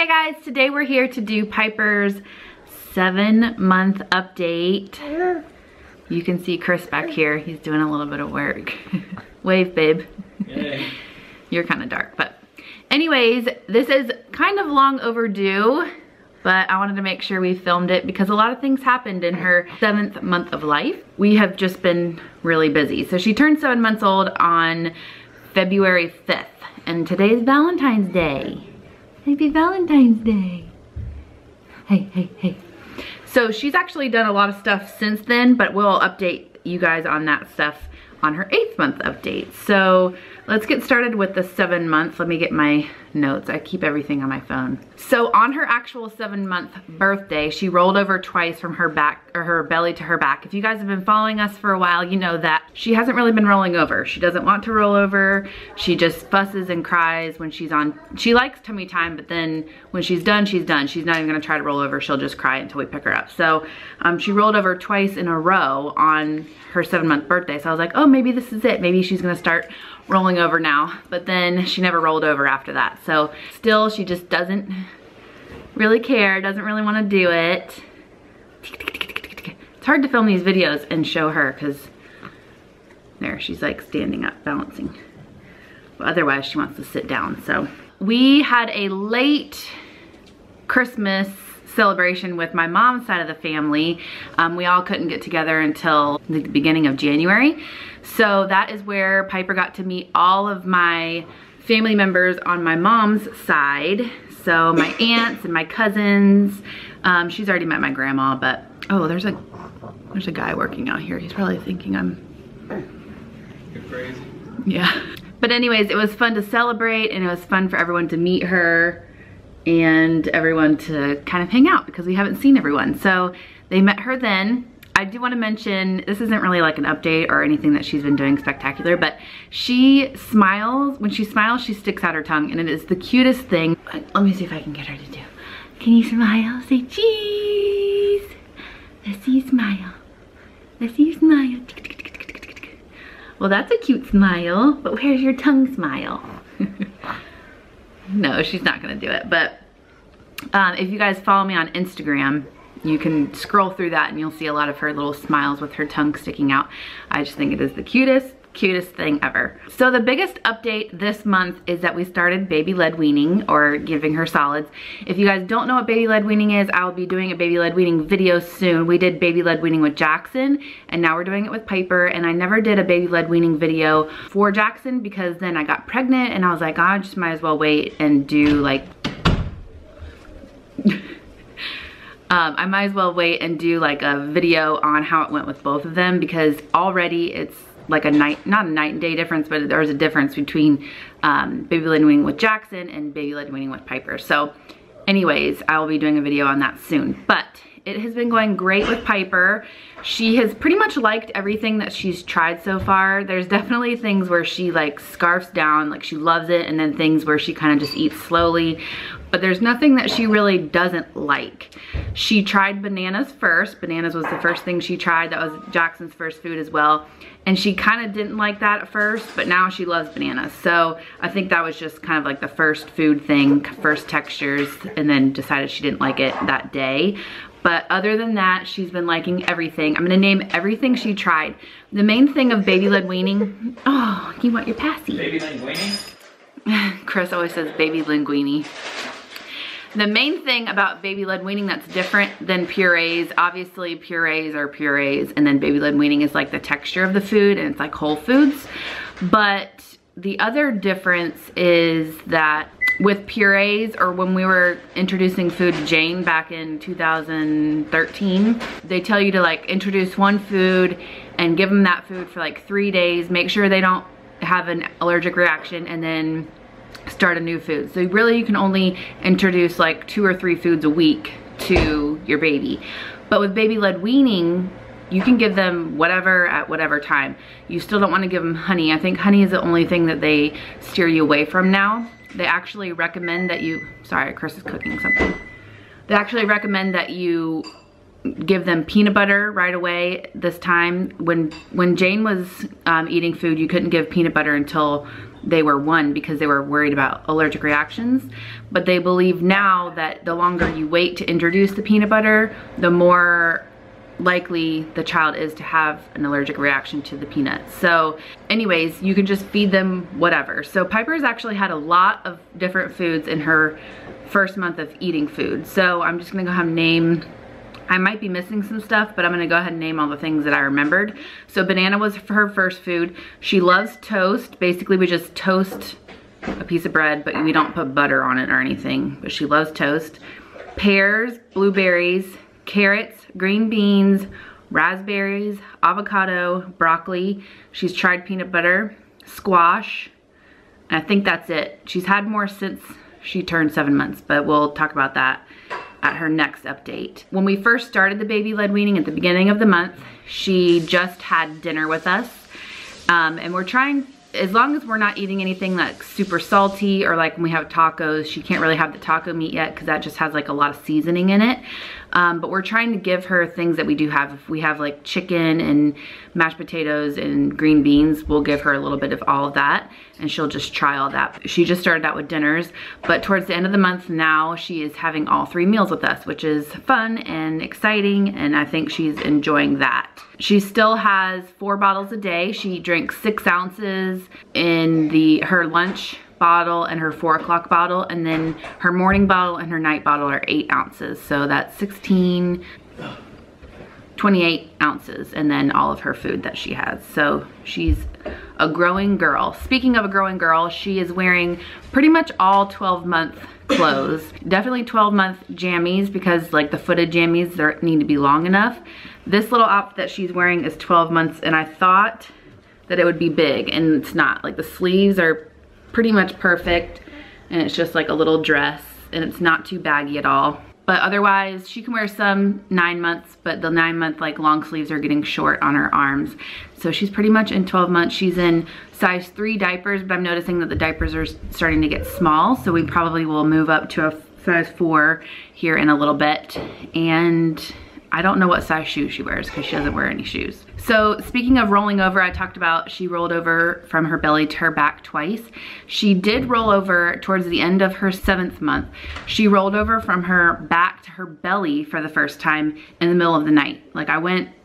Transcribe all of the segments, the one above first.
Guys, today we're here to do Piper's 7-month update. You can see Chris back here. He's doing a little bit of work. Wave, babe. Yay. You're kind of dark, but anyways, this is kind of long overdue, but I wanted to make sure we filmed it because a lot of things happened in her 7th month of life. We have just been really busy. So she turned 7 months old on February 5th, and today's Valentine's Day. Happy Valentine's Day. Hey, hey, hey. So she's actually done a lot of stuff since then, but we'll update you guys on that stuff on her 8th month update. So let's get started with the 7 months. Let me get my notes. I keep everything on my phone. So on her actual 7-month birthday, she rolled over twice from her back, or her belly to her back. If you guys have been following us for a while, you know that she hasn't really been rolling over. She doesn't want to roll over. She just fusses and cries when she's on. She likes tummy time, but then when she's done, she's done. She's not even gonna try to roll over. She'll just cry until we pick her up. So she rolled over twice in a row on her 7-month birthday. So I was like, oh, maybe this is it. Maybe she's gonna start rolling over now. But then she never rolled over after that. So still, she just doesn't really care, doesn't really want to do it. It's hard to film these videos and show her because there, she's like standing up, balancing. But otherwise, she wants to sit down. So we had a late Christmas celebration with my mom's side of the family. We all couldn't get together until the beginning of January. So that is where Piper got to meet all of my family members on my mom's side. So my aunts and my cousins. She's already met my grandma, but oh, there's a guy working out here. He's probably thinking You're crazy. Yeah. But anyways, it was fun to celebrate, and it was fun for everyone to meet her and everyone to kind of hang out because we haven't seen everyone. So they met her then. I do want to mention, this isn't really like an update or anything that she's been doing spectacular, but she smiles. When she smiles, she sticks out her tongue, and it is the cutest thing. Let me see if I can get her to do. Can you smile? Say cheese. Let's see you smile. Let's see you smile. Well, that's a cute smile, but where's your tongue smile? No, she's not gonna do it, but if you guys follow me on Instagram, you can scroll through that and you'll see a lot of her little smiles with her tongue sticking out. I just think it is the cutest thing ever. So the biggest update this month is that we started baby-led weaning, or giving her solids. If you guys don't know what baby-led weaning is, I'll be doing a baby-led weaning video soon. We did baby-led weaning with Jackson, and now we're doing it with Piper, and I never did a baby-led weaning video for Jackson because then I got pregnant and I was like, I just might as well wait and do like I might as well wait and do like a video on how it went with both of them, because already it's like a night, not a night and day difference, but there's a difference between baby-led weaning with Jackson and baby-led weaning with Piper. So anyways, I will be doing a video on that soon. But it has been going great with Piper. She has pretty much liked everything that she's tried so far. There's definitely things where she like scarfs down, like she loves it, and then things where she kind of just eats slowly. But there's nothing that she really doesn't like. She tried bananas first. Bananas was the first thing she tried. That was Jackson's first food as well. And she kind of didn't like that at first, but now she loves bananas. So I think that was just kind of like the first food thing, first textures, and then decided she didn't like it that day. But other than that, she's been liking everything. I'm gonna name everything she tried. The main thing of baby-led weaning, oh, you want your passy. Baby-led weaning? Chris always says baby linguine. The main thing about baby-led weaning that's different than purees, obviously purees are purees, and then baby-led weaning is like the texture of the food, and it's like whole foods. But the other difference is that with purees, or when we were introducing food to Jane back in 2013, they tell you to like introduce one food and give them that food for like 3 days, make sure they don't have an allergic reaction, and then start a new food. So really you can only introduce like 2 or 3 foods a week to your baby. But with baby-led weaning, you can give them whatever at whatever time. You still don't want to give them honey. I think honey is the only thing that they steer you away from now. They actually recommend that you, sorry, Chris is cooking something. They actually recommend that you give them peanut butter right away this time. When Jane was eating food, you couldn't give peanut butter until they were 1 because they were worried about allergic reactions. But they believe now that the longer you wait to introduce the peanut butter, the more likely the child is to have an allergic reaction to the peanuts. So anyways, you can just feed them whatever. So Piper's actually had a lot of different foods in her first month of eating food. So I'm just gonna go ahead and name, I might be missing some stuff, but I'm gonna go ahead and name all the things that I remembered. So banana was her first food. She loves toast. Basically we just toast a piece of bread, but we don't put butter on it or anything, but she loves toast. Pears, blueberries, carrots, green beans, raspberries, avocado, broccoli. She's tried peanut butter, squash, and I think that's it. She's had more since she turned 7 months, but we'll talk about that at her next update. When we first started the baby-led weaning at the beginning of the month, she just had dinner with us. And we're trying, as long as we're not eating anything like super salty, or like when we have tacos, she can't really have the taco meat yet because that just has like a lot of seasoning in it. But we're trying to give her things that we do have. If we have like chicken and mashed potatoes and green beans, we'll give her a little bit of all of that and she'll just try all that. She just started out with dinners, but towards the end of the month now she is having all 3 meals with us, which is fun and exciting, and I think she's enjoying that. She still has 4 bottles a day. She drinks 6 ounces in her lunch bottle and her 4 o'clock bottle, and then her morning bottle and her night bottle are 8 ounces. So that's 28 ounces, and then all of her food that she has. So she's a growing girl. Speaking of a growing girl, she is wearing pretty much all 12-month clothes. Definitely 12-month jammies, because like the footed jammies, they need to be long enough. This little outfit that she's wearing is 12 months, and I thought that it would be big, and it's not. Like the sleeves are pretty much perfect, and it's just like a little dress, and it's not too baggy at all. But otherwise, she can wear some 9 months, but the 9-month like long sleeves are getting short on her arms. So she's pretty much in 12 months. She's in size 3 diapers, but I'm noticing that the diapers are starting to get small. So we probably will move up to a size 4 here in a little bit. And I don't know what size shoes she wears because she doesn't wear any shoes. So speaking of rolling over, I talked about she rolled over from her belly to her back twice. She did roll over towards the end of her 7th month. She rolled over from her back to her belly for the first time in the middle of the night. Like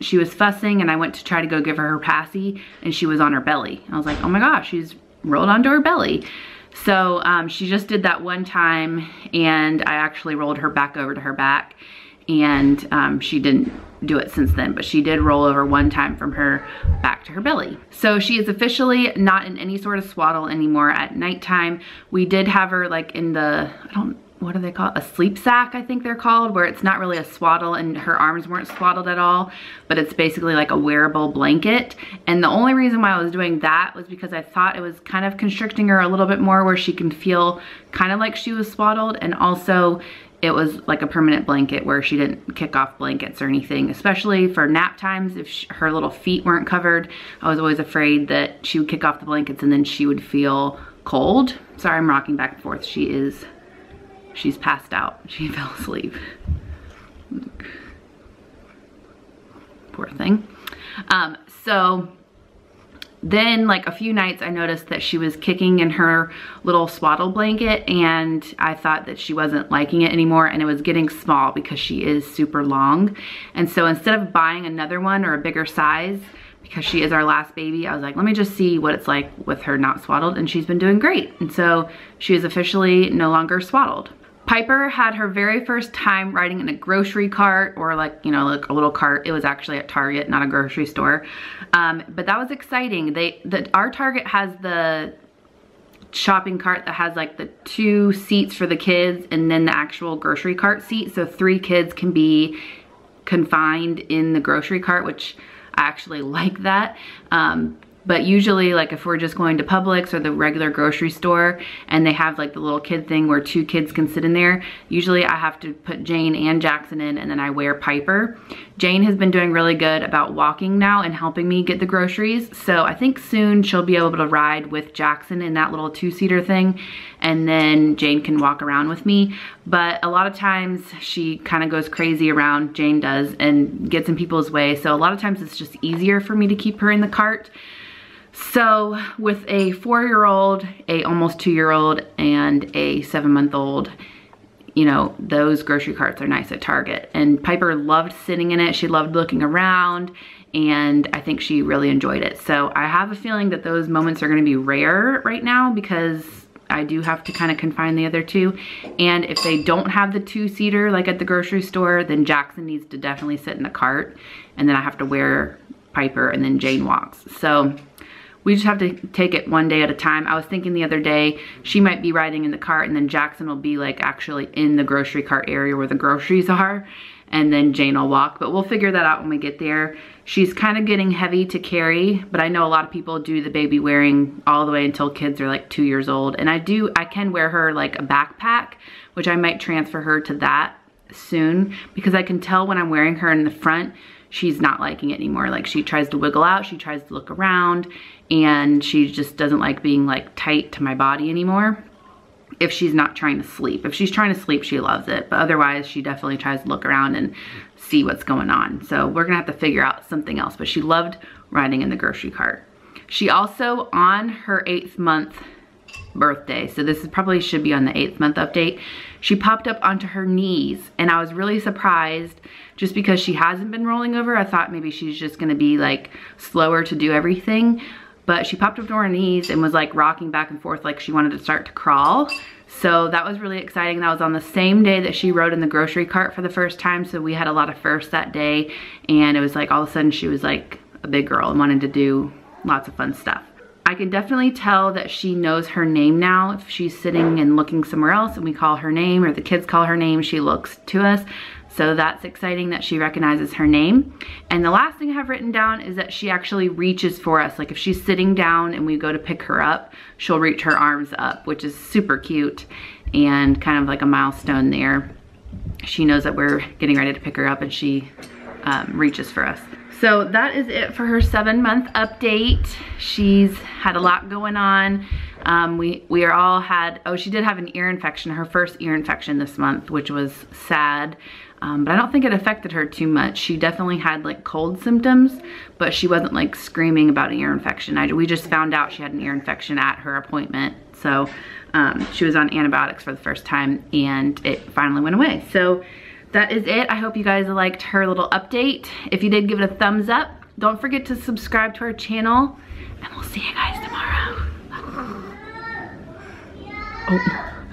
she was fussing, and I went to try to go give her passy, and she was on her belly. I was like, oh my gosh, she's rolled onto her belly. So she just did that one time, and I actually rolled her back over to her back. And she didn't do it since then, but she did roll over one time from her back to her belly. So she is officially not in any sort of swaddle anymore at nighttime. We did have her like in the, what do they call it? A sleep sack, I think they're called, where it's not really a swaddle and her arms weren't swaddled at all, but it's basically like a wearable blanket. And the only reason why I was doing that was because I thought it was kind of constricting her a little bit more, where she can feel kind of like she was swaddled, and also it was like a permanent blanket where she didn't kick off blankets or anything, especially for nap times. If her little feet weren't covered, I was always afraid that she would kick off the blankets and then she would feel cold. Sorry, I'm rocking back and forth. She's passed out. She fell asleep. Poor thing. So then like a few nights I noticed that she was kicking in her little swaddle blanket, and I thought that she wasn't liking it anymore, and it was getting small because she is super long. And so instead of buying another one or a bigger size, because she is our last baby, I was like, let me just see what it's like with her not swaddled, and she's been doing great. And so she is officially no longer swaddled. Piper had her very first time riding in a grocery cart, or like, you know, like a little cart. It was actually at Target, not a grocery store. But that was exciting. Our Target has the shopping cart that has like the 2 seats for the kids and then the actual grocery cart seat. So 3 kids can be confined in the grocery cart, which I actually like that. But usually, like if we're just going to Publix or the regular grocery store and they have like the little kid thing where 2 kids can sit in there, usually I have to put Jane and Jackson in, and then I wear Piper. Jane has been doing really good about walking now and helping me get the groceries. So I think soon she'll be able to ride with Jackson in that little 2-seater thing, and then Jane can walk around with me. But a lot of times she kind of goes crazy around, Jane does, and gets in people's way. So a lot of times it's just easier for me to keep her in the cart. So with a 4-year-old, a almost 2-year-old, and a 7-month-old, you know, those grocery carts are nice at Target. And Piper loved sitting in it. She loved looking around, and I think she really enjoyed it. So I have a feeling that those moments are gonna be rare right now because I do have to kind of confine the other 2. And if they don't have the 2-seater like at the grocery store, then Jackson needs to definitely sit in the cart, and then I have to wear Piper, and then Jane walks. So we just have to take it one day at a time. I was thinking the other day, she might be riding in the cart, and then Jackson will be like actually in the grocery cart area where the groceries are, and then Jane will walk. But we'll figure that out when we get there. She's kind of getting heavy to carry, but I know a lot of people do the baby wearing all the way until kids are like 2 years old. And I can wear her like a backpack, which I might transfer her to that soon, because I can tell when I'm wearing her in the front, she's not liking it anymore. Like she tries to wiggle out, she tries to look around, and she just doesn't like being like tight to my body anymore if she's not trying to sleep. If she's trying to sleep, she loves it, but otherwise she definitely tries to look around and see what's going on. So we're gonna have to figure out something else, but she loved riding in the grocery cart. She also, on her 8th month birthday, so this is probably should be on the 8th month update, she popped up onto her knees, and I was really surprised just because she hasn't been rolling over. I thought maybe she's just gonna be like slower to do everything, but she popped up to her knees and was like rocking back and forth like she wanted to start to crawl. So that was really exciting. That was on the same day that she rode in the grocery cart for the first time, so we had a lot of firsts that day, and it was like all of a sudden she was like a big girl and wanted to do lots of fun stuff. I can definitely tell that she knows her name now. If she's sitting and looking somewhere else and we call her name, or the kids call her name, she looks to us. So that's exciting that she recognizes her name. And the last thing I have written down is that she actually reaches for us. Like if she's sitting down and we go to pick her up, she'll reach her arms up, which is super cute and kind of like a milestone there. She knows that we're getting ready to pick her up, and she reaches for us. So that is it for her 7-month update. She's had a lot going on. We are all had, oh, she did have an ear infection, her first ear infection this month, which was sad. But I don't think it affected her too much. She definitely had like cold symptoms, but she wasn't like screaming about an ear infection. We just found out she had an ear infection at her appointment. So she was on antibiotics for the first time, and it finally went away. So that is it. I hope you guys liked her little update. If you did, give it a thumbs up. Don't forget to subscribe to our channel, and we'll see you guys tomorrow. Oh.